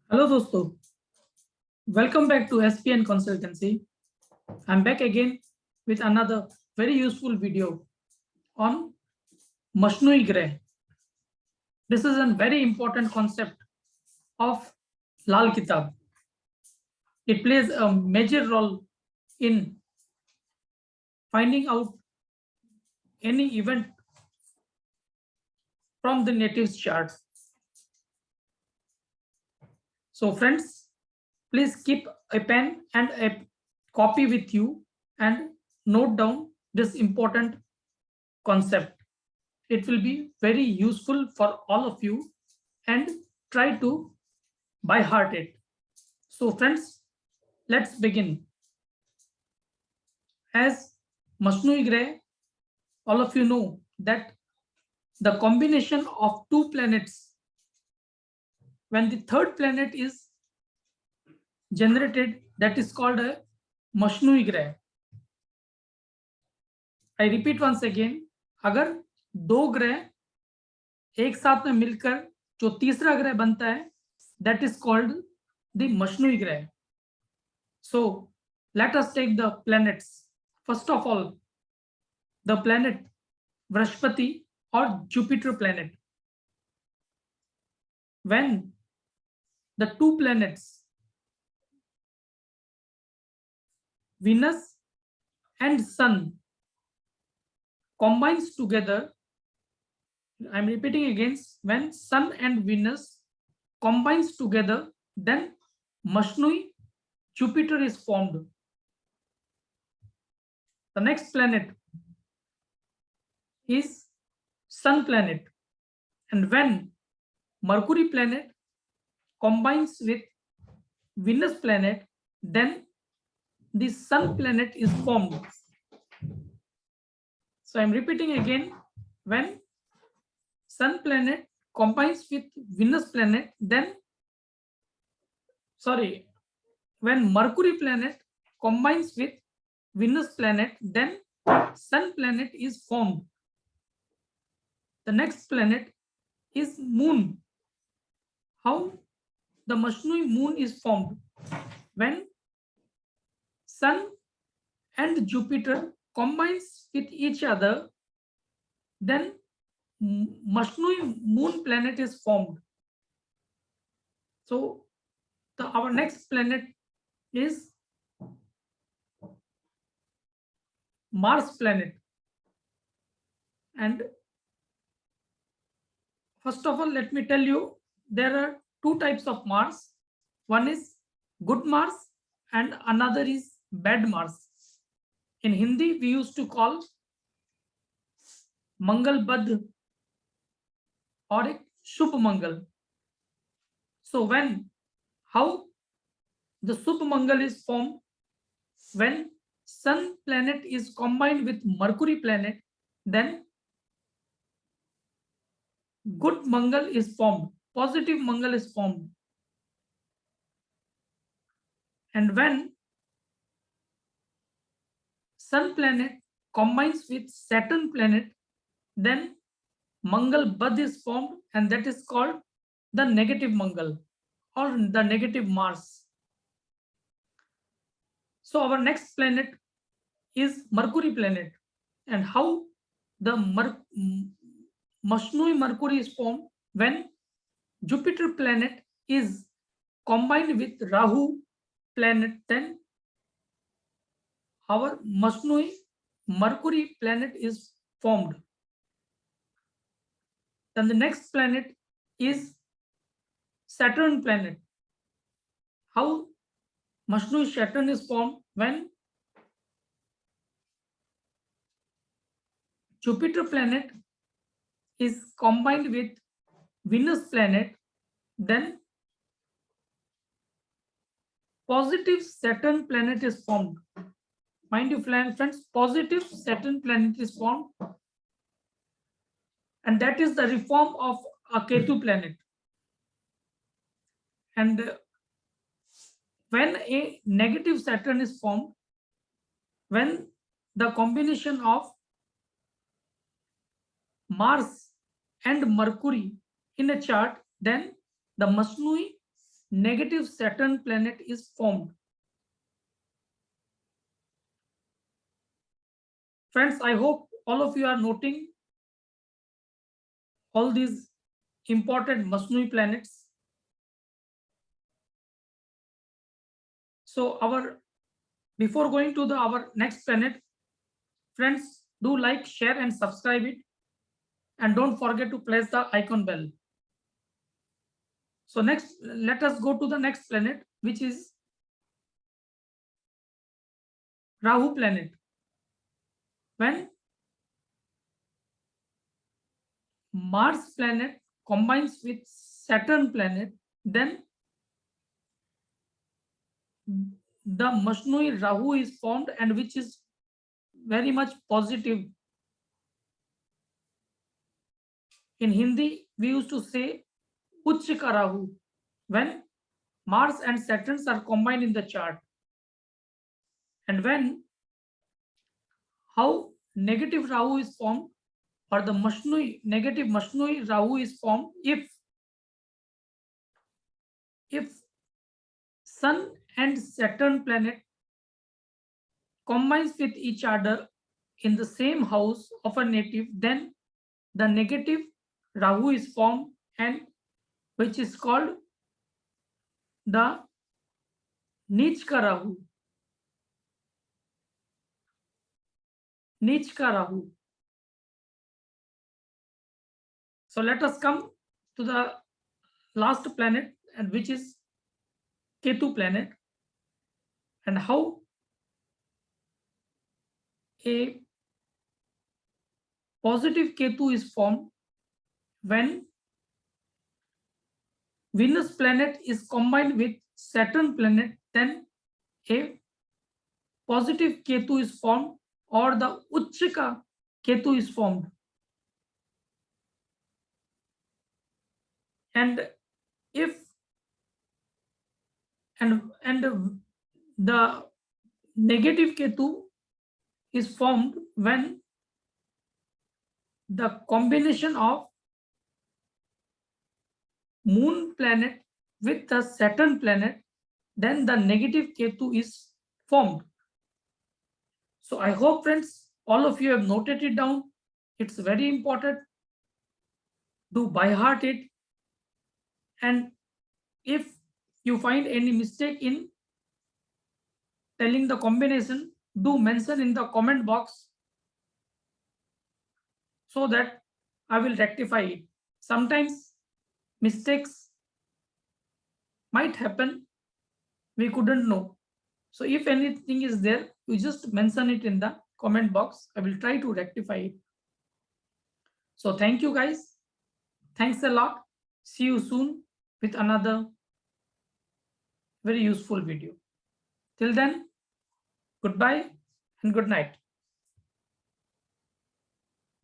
Hello दोस्तों, welcome back to SPN Consultancy. I'm back again with another very useful video on Mashnui Greh. This is a very important concept of Lal Kitab. It plays a major role in finding out any event from the natives chart. So friends, please keep a pen and a copy with you and note down this important concept. It will be very useful for all of you and try to by heart it. So friends, let's begin. As Mashnui Greh, all of you know that the combination of two planets, when the third planet is generated, that is called a Mashnui Greh. I repeat once again, अगर दो ग्रह एक साथ में मिलकर जो तीसरा ग्रह बनता है, that is called the Mashnui Greh. So let us take the planets. First of all, the planet Vrashpati or Jupiter planet. When the two planets Venus and Sun combines together, I'm repeating again, when Sun and Venus combines together, then Mashnui Jupiter is formed. The next planet is Sun planet, and when Mercury planet combines with Venus planet, then the Sun planet is formed. So I'm repeating again, when Sun planet combines with Venus planet, then when Mercury planet combines with Venus planet, then Sun planet is formed. The next planet is Moon. How the Mashnui moon is formed? When Sun and Jupiter combines with each other, then Mashnui moon planet is formed. So our next planet is Mars planet. And first of all, let me tell you, there are two types of Mars. One is good Mars and another is bad Mars. In Hindi, we used to call Mangal Badh or Shubh Mangal. So how the Shubh Mangal is formed? When Sun planet is combined with Mercury planet, then good Mangal is formed, positive Mangal is formed. And when Sun planet combines with Saturn planet, then Mangal Badh is formed, and that is called the negative Mangal or the negative Mars. So our next planet is Mercury planet, and how the Mashnui Mercury is formed? When Jupiter planet is combined with Rahu planet, then our Mashnui Mercury planet is formed. Then the next planet is Saturn planet. How Mashnui Saturn is formed? When Jupiter planet is combined with Venus planet, then positive Saturn planet is formed. Mind you, friends, positive Saturn planet is formed, and that is the reform of a Ketu planet. And when a negative Saturn is formed, when the combination of Mars and Mercury in a chart, then the Mashnui negative Saturn planet is formed? Friends, I hope all of you are noting all these important Masnui planets. So before going to our next planet, friends, do like, share and subscribe it, and don't forget to press the icon bell. So next, let us go to the next planet, which is Rahu planet. When Mars planet combines with Saturn planet, then the Masnui Rahu is formed, and which is very much positive. In Hindi, we used to say Uch ka Rahu, when Mars and Saturn are combined in the chart. And when how negative Rahu is formed, or the negative Masnui Rahu is formed if Sun and Saturn planet combines with each other in the same house of a native, then the negative Rahu is formed, and which is called the Neech ka Rahu. Neech ka Rahu. So let us come to the last planet, and which is Ketu planet, and how a positive Ketu is formed when Venus planet is combined with Saturn planet. Then a positive Ketu is formed, or the Uchchika Ketu is formed. And if the negative Ketu is formed when the combination of Moon planet with the Saturn planet, then the negative Ketu is formed. So I hope, friends, all of you have noted it down. It's very important. Do by heart it. And if you find any mistake in telling the combination, do mention in the comment box so that I will rectify it. Sometimes mistakes might happen, we couldn't know. So if anything is there, you just mention it in the comment box. I will try to rectify it. So thank you guys. Thanks a lot. See you soon with another very useful video. Till then, goodbye and good night.